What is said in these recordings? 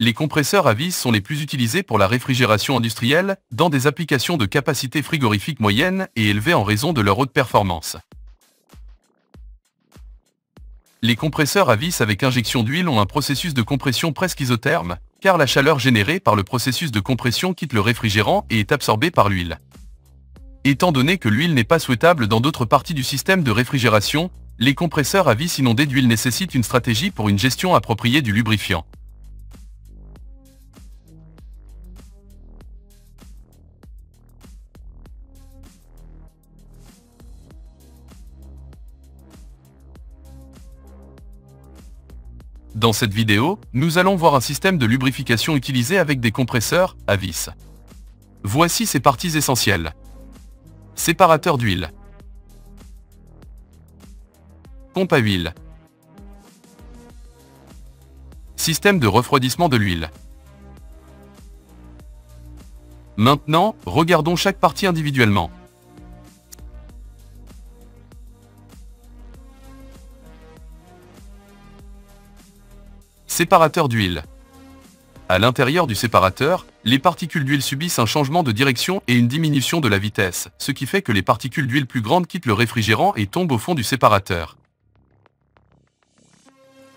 Les compresseurs à vis sont les plus utilisés pour la réfrigération industrielle, dans des applications de capacité frigorifique moyenne et élevée en raison de leur haute performance. Les compresseurs à vis avec injection d'huile ont un processus de compression presque isotherme, car la chaleur générée par le processus de compression quitte le réfrigérant et est absorbée par l'huile. Étant donné que l'huile n'est pas souhaitable dans d'autres parties du système de réfrigération, les compresseurs à vis inondés d'huile nécessitent une stratégie pour une gestion appropriée du lubrifiant. Dans cette vidéo, nous allons voir un système de lubrification utilisé avec des compresseurs à vis. Voici ses parties essentielles. Séparateur d'huile. Pompe à huile. Système de refroidissement de l'huile. Maintenant, regardons chaque partie individuellement. Séparateur d'huile. À l'intérieur du séparateur, les particules d'huile subissent un changement de direction et une diminution de la vitesse, ce qui fait que les particules d'huile plus grandes quittent le réfrigérant et tombent au fond du séparateur.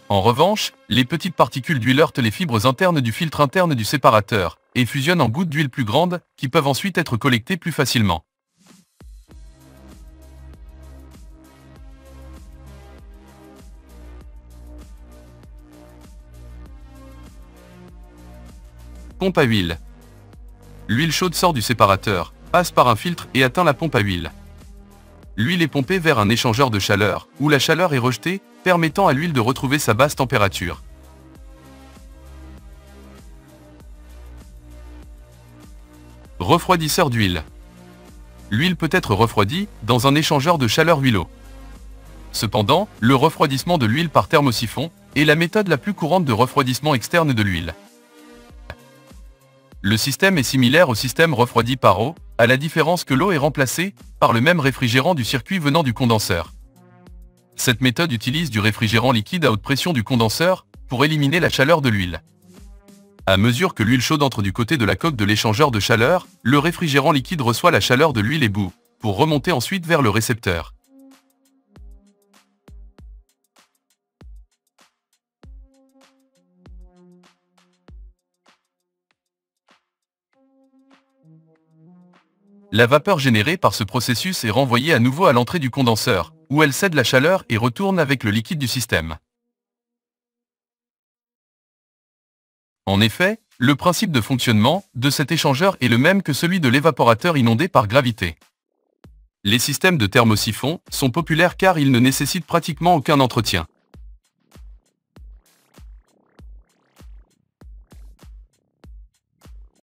En revanche, les petites particules d'huile heurtent les fibres internes du filtre interne du séparateur et fusionnent en gouttes d'huile plus grandes, qui peuvent ensuite être collectées plus facilement. Pompe à huile. L'huile chaude sort du séparateur, passe par un filtre et atteint la pompe à huile. L'huile est pompée vers un échangeur de chaleur, où la chaleur est rejetée, permettant à l'huile de retrouver sa basse température. Refroidisseur d'huile. L'huile peut être refroidie dans un échangeur de chaleur huileau. Cependant, le refroidissement de l'huile par thermosiphon est la méthode la plus courante de refroidissement externe de l'huile. Le système est similaire au système refroidi par eau, à la différence que l'eau est remplacée par le même réfrigérant du circuit venant du condenseur. Cette méthode utilise du réfrigérant liquide à haute pression du condenseur pour éliminer la chaleur de l'huile. À mesure que l'huile chaude entre du côté de la coque de l'échangeur de chaleur, le réfrigérant liquide reçoit la chaleur de l'huile et bout, pour remonter ensuite vers le récepteur. La vapeur générée par ce processus est renvoyée à nouveau à l'entrée du condenseur, où elle cède la chaleur et retourne avec le liquide du système. En effet, le principe de fonctionnement de cet échangeur est le même que celui de l'évaporateur inondé par gravité. Les systèmes de thermosiphon sont populaires car ils ne nécessitent pratiquement aucun entretien.